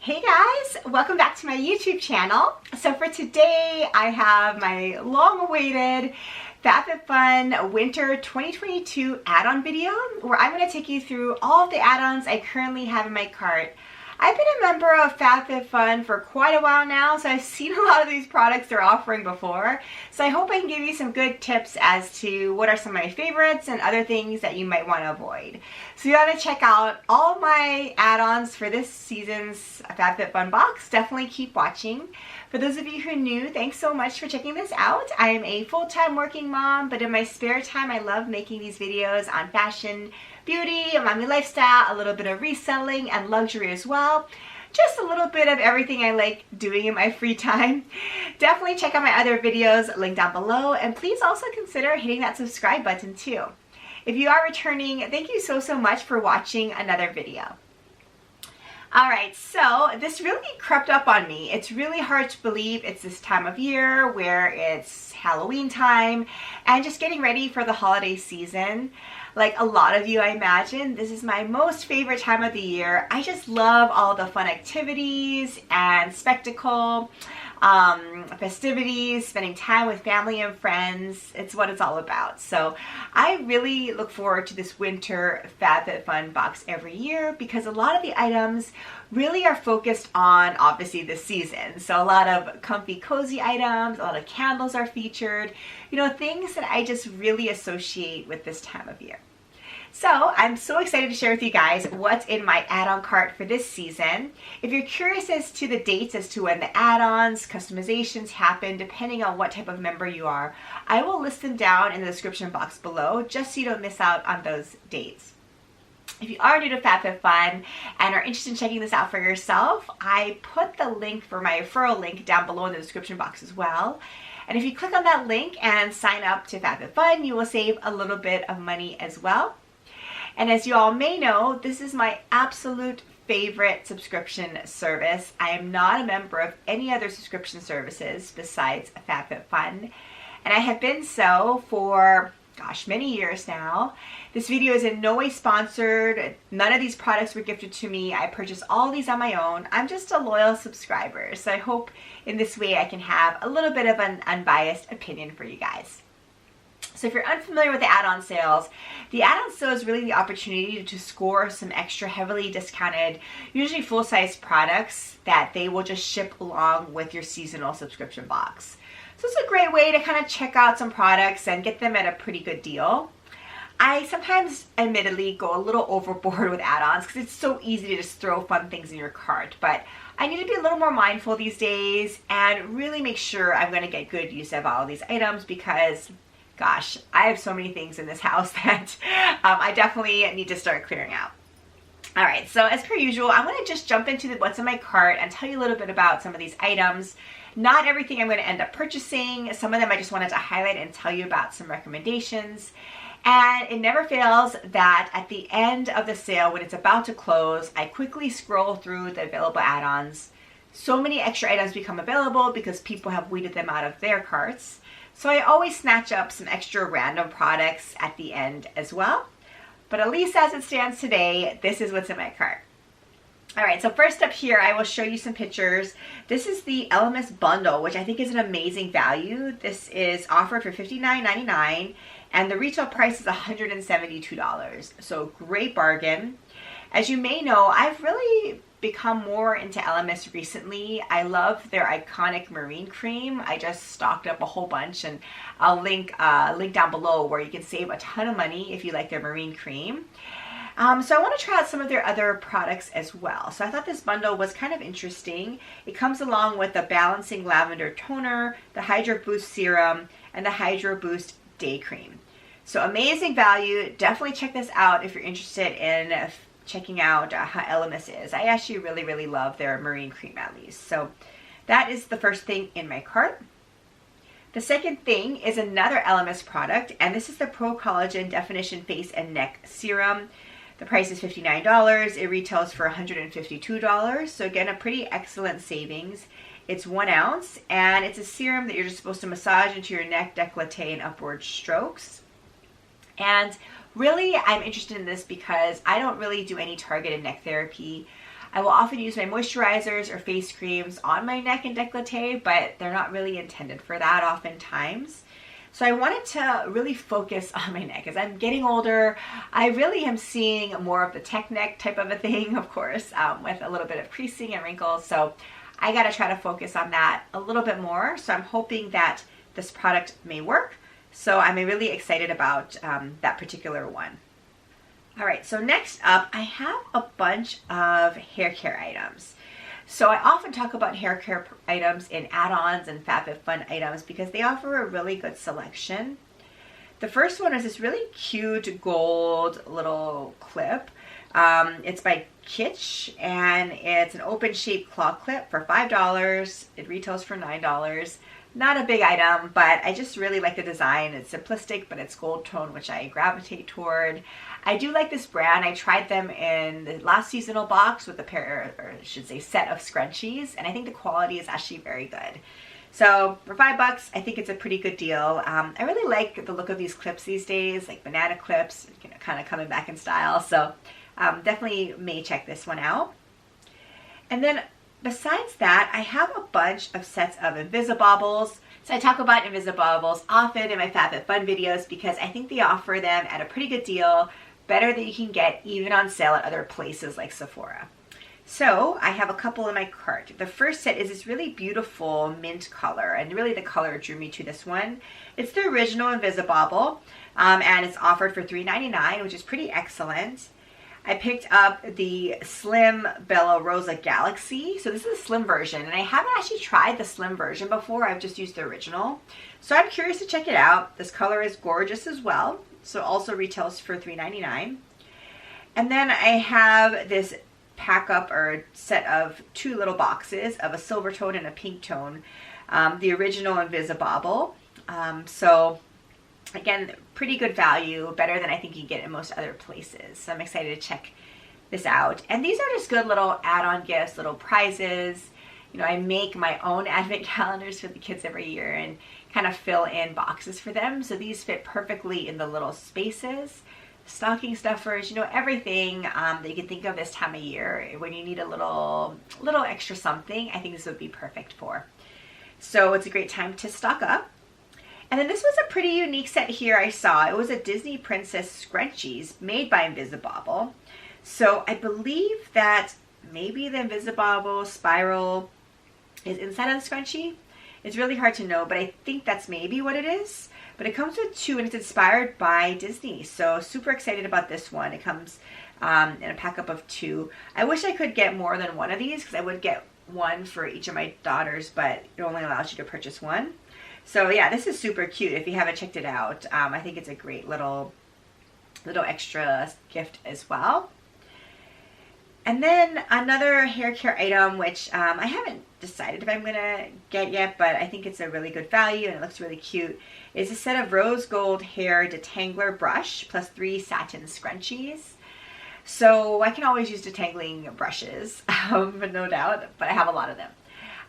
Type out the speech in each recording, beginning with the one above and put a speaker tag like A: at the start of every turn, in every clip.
A: Hey guys, welcome back to my YouTube channel. So for today, I have my long-awaited FabFitFun Winter 2022 add-on video where I'm going to take you through all of the add-ons I currently have in my cart. I've been a member of FabFitFun for quite a while now, so I've seen a lot of these products they're offering before. So I hope I can give you some good tips as to what are some of my favorites and other things that you might want to avoid. So you want to check out all my add-ons for this season's FabFitFun box. Definitely keep watching. For those of you who are new, thanks so much for checking this out. I am a full-time working mom, but in my spare time, I love making these videos on fashion, beauty, mommy lifestyle, a little bit of reselling and luxury as well. Just a little bit of everything I like doing in my free time. Definitely check out my other videos linked down below, and please also consider hitting that subscribe button too. If you are returning, thank you so much for watching another video. Alright, so this really crept up on me. It's really hard to believe it's this time of year where it's Halloween time and just getting ready for the holiday season. Like a lot of you, I imagine, this is my most favorite time of the year. I just love all the fun activities and spectacle, festivities, spending time with family and friends. It's what it's all about. So I really look forward to this winter FabFitFun box every year because a lot of the items really are focused on obviously the season. So a lot of comfy, cozy items, a lot of candles are featured, you know, things that I just really associate with this time of year. So I'm so excited to share with you guys what's in my add-on cart for this season. If you're curious as to the dates as to when the add-ons, customizations happen, depending on what type of member you are, I will list them down in the description box below just so you don't miss out on those dates. If you are new to FabFitFun and are interested in checking this out for yourself, I put the link for my referral link down below in the description box as well. And if you click on that link and sign up to FabFitFun, you will save a little bit of money as well. And as you all may know, this is my absolute favorite subscription service. I am not a member of any other subscription services besides FabFitFun, and I have been so for, gosh, many years now. This video is in no way sponsored. None of these products were gifted to me. I purchased all these on my own. I'm just a loyal subscriber, so I hope in this way I can have a little bit of an unbiased opinion for you guys. So if you're unfamiliar with the add-on sales, the add-on sale is really the opportunity to score some extra heavily discounted, usually full-size products that they will just ship along with your seasonal subscription box. So it's a great way to kind of check out some products and get them at a pretty good deal. I sometimes, admittedly, go a little overboard with add-ons because it's so easy to just throw fun things in your cart, but I need to be a little more mindful these days and really make sure I'm going to get good use of all of these items because gosh, I have so many things in this house that I definitely need to start clearing out. All right, so as per usual, I'm going to just jump into what's in my cart and tell you a little bit about some of these items. Not everything I'm going to end up purchasing. Some of them I just wanted to highlight and tell you about some recommendations. And it never fails that at the end of the sale, when it's about to close, I quickly scroll through the available add-ons. So many extra items become available because people have weeded them out of their carts. So I always snatch up some extra random products at the end as well. But at least as it stands today, this is what's in my cart. All right, so first up here, I will show you some pictures. This is the LMS bundle, which I think is an amazing value. This is offered for $59.99 and the retail price is $172. So great bargain. As you may know, I've really become more into LMS recently. I love their iconic marine cream. I just stocked up a whole bunch and I'll link down below where you can save a ton of money if you like their marine cream. So I want to try out some of their other products as well. So I thought this bundle was kind of interesting. It comes along with the Balancing Lavender Toner, the Hydro Boost Serum, and the Hydro Boost Day Cream. So amazing value. Definitely check this out if you're interested in checking out how LMS is. I actually really love their marine cream at least. So that is the first thing in my cart. The second thing is another LMS product, and this is the Pro Collagen Definition Face and Neck Serum. The price is $59. It retails for $152. So again, a pretty excellent savings. It's 1 ounce, and it's a serum that you're just supposed to massage into your neck, décolleté, and upward strokes. And really, I'm interested in this because I don't really do any targeted neck therapy. I will often use my moisturizers or face creams on my neck and décolleté, but they're not really intended for that oftentimes. So I wanted to really focus on my neck. As I'm getting older, I really am seeing more of the tech neck type of a thing, of course, with a little bit of creasing and wrinkles. So I got to try to focus on that a little bit more. So I'm hoping that this product may work. So I'm really excited about that particular one. All right, so next up, I have a bunch of hair care items. So I often talk about hair care items in add-ons and FabFitFun items because they offer a really good selection. The first one is this really cute gold little clip. It's by Kitsch, and it's an open shape claw clip for $5. It retails for $9. Not a big item, but I just really like the design. It's simplistic, but it's gold tone, which I gravitate toward. I do like this brand. I tried them in the last seasonal box with a pair, or I should say set of scrunchies, and I think the quality is actually very good. So for $5, I think it's a pretty good deal. I really like the look of these clips these days, like banana clips, you know, kind of coming back in style. So definitely may check this one out. And then besides that, I have a bunch of sets of Invisibobbles. So I talk about Invisibobbles often in my FabFitFun videos because I think they offer them at a pretty good deal, better than you can get even on sale at other places like Sephora. So I have a couple in my cart. The first set is this really beautiful mint color, and really the color drew me to this one. It's the original Invisibobble, and it's offered for $3.99, which is pretty excellent. I picked up the Slim Bella Rosa Galaxy. So this is a slim version, and I haven't actually tried the slim version before. I've just used the original. So I'm curious to check it out. This color is gorgeous as well. So it also retails for $3.99. And then I have this pack up or set of two little boxes of a silver tone and a pink tone. The original Invisibobble. So again, pretty good value, better than I think you can get in most other places. So I'm excited to check this out. And these are just good little add-on gifts, little prizes. You know, I make my own advent calendars for the kids every year and kind of fill in boxes for them. So these fit perfectly in the little spaces. Stocking stuffers, you know, everything that you can think of this time of year when you need a little extra something, I think this would be perfect for. So it's a great time to stock up. And then this was a pretty unique set here I saw. It was a Disney Princess Scrunchies made by Invisibobble. So I believe that maybe the Invisibobble spiral is inside of the scrunchie. It's really hard to know, but I think that's maybe what it is. But it comes with two, and it's inspired by Disney. So super excited about this one. It comes in a pack up of two. I wish I could get more than one of these because I would get one for each of my daughters, but it only allows you to purchase one. So yeah, this is super cute. If you haven't checked it out, I think it's a great little extra gift as well. And then another hair care item, which I haven't decided if I'm going to get yet, but I think it's a really good value and it looks really cute, is a set of rose gold hair detangler brush plus 3 satin scrunchies. So I can always use detangling brushes, no doubt, but I have a lot of them.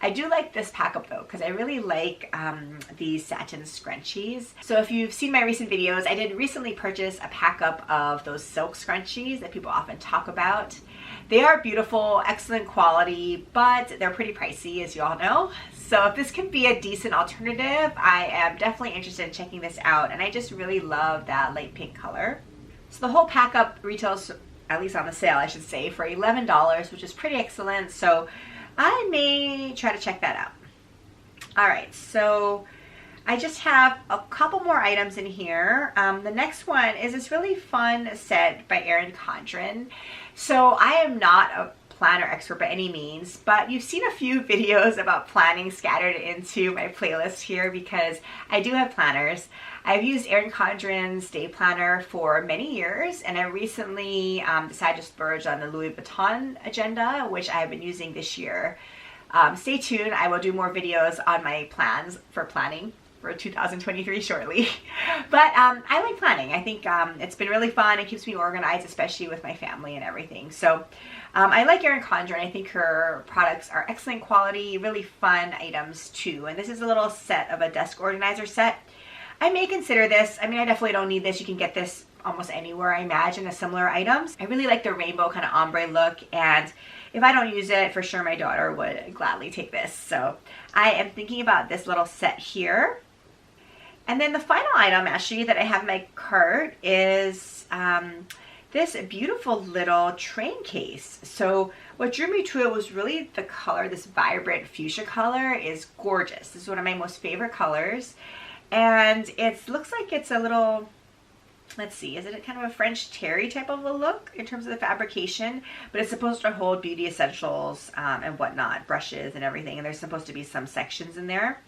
A: I do like this pack up though, because I really like these satin scrunchies. So if you've seen my recent videos, I did recently purchase a pack up of those silk scrunchies that people often talk about. They are beautiful, excellent quality, but they're pretty pricey, as you all know. So if this can be a decent alternative, I am definitely interested in checking this out. And I just really love that light pink color. So the whole pack up retails, at least on the sale, I should say, for $11, which is pretty excellent. So I may try to check that out. All right, so I just have a couple more items in here. The next one is this really fun set by Erin Condren. So I am not a planner expert by any means, but you've seen a few videos about planning scattered into my playlist here because I do have planners. I've used Erin Condren's day planner for many years, and I recently decided to splurge on the Louis Vuitton agenda, which I have been using this year. Stay tuned, I will do more videos on my plans for planning for 2023 shortly. But I like planning. I think it's been really fun. It keeps me organized, especially with my family and everything. So I like Erin Condren. I think her products are excellent quality, really fun items too. And this is a little set of a desk organizer set. I may consider this. I mean, I definitely don't need this. You can get this almost anywhere, I imagine, as similar items. I really like the rainbow kind of ombre look, and if I don't use it, for sure my daughter would gladly take this. So I am thinking about this little set here. And then the final item actually that I have in my cart is this beautiful little train case. So what drew me to it was really the color. This vibrant fuchsia color is gorgeous. This is one of my most favorite colors. And it looks like it's a little, let's see, is it kind of a French terry type of a look in terms of the fabrication? But it's supposed to hold beauty essentials and whatnot, brushes and everything. And there's supposed to be some sections in there.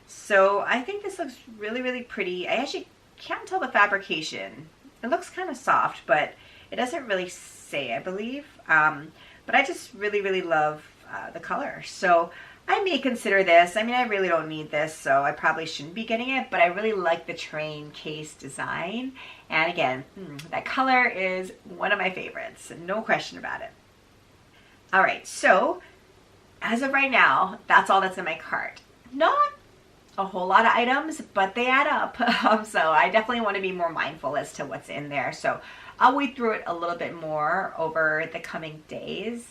A: So I think this looks really, really pretty. I actually can't tell the fabrication. It looks kind of soft, but it doesn't really say, I believe. But I just really, really love the color. So I may consider this. I mean, I really don't need this, so I probably shouldn't be getting it, but I really like the train case design. And again, that color is one of my favorites, no question about it. All right, so as of right now, that's all that's in my cart. Not a whole lot of items, but they add up. So I definitely want to be more mindful as to what's in there. So I'll weed through it a little bit more over the coming days.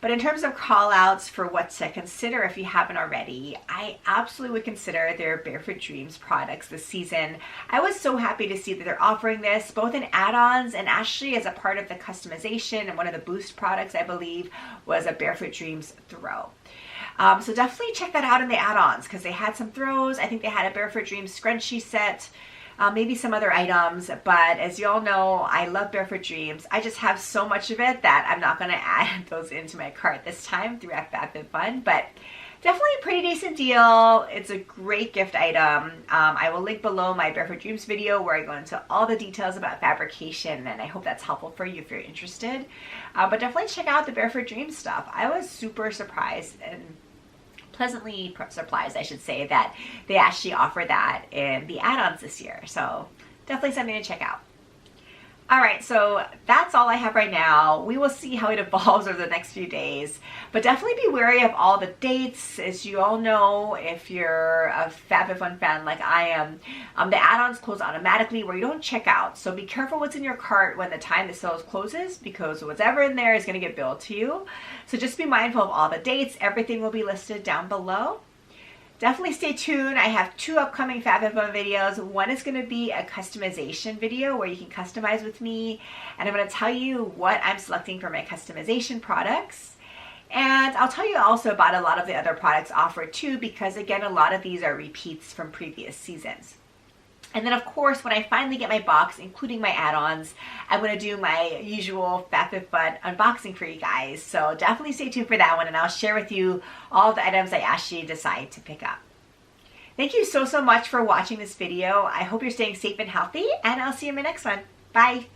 A: But in terms of call outs for what to consider if you haven't already, I absolutely would consider their Barefoot Dreams products this season. I was so happy to see that they're offering this both in add-ons and actually as a part of the customization, and one of the boost products I believe was a Barefoot Dreams throw. So definitely check that out in the add-ons because they had some throws. I think they had a Barefoot Dreams scrunchie set. Maybe some other items, but as you all know, I love Barefoot Dreams. I just have so much of it that I'm not going to add those into my cart this time through FabFitFun, but definitely a pretty decent deal. It's a great gift item. I will link below my Barefoot Dreams video where I go into all the details about fabrication, and I hope that's helpful for you if you're interested. But definitely check out the Barefoot Dreams stuff. I was super surprised and pleasantly surprised, I should say, that they actually offer that in the add-ons this year. So definitely something to check out. All right, so that's all I have right now. We will see how it evolves over the next few days, but definitely be wary of all the dates. As you all know, if you're a FabFitFun fan like I am, the add-ons close automatically where you don't check out. So be careful what's in your cart when the time the sales closes, because whatever in there is going to get billed to you. So just be mindful of all the dates. Everything will be listed down below. Definitely stay tuned. I have 2 upcoming FabFitFun videos. One is going to be a customization video where you can customize with me, and I'm going to tell you what I'm selecting for my customization products. And I'll tell you also about a lot of the other products offered too, because again, a lot of these are repeats from previous seasons. And then of course, when I finally get my box, including my add-ons, I'm going to do my usual FabFitFun unboxing for you guys. So definitely stay tuned for that one, and I'll share with you all the items I actually decide to pick up. Thank you so much for watching this video. I hope you're staying safe and healthy, and I'll see you in my next one. Bye.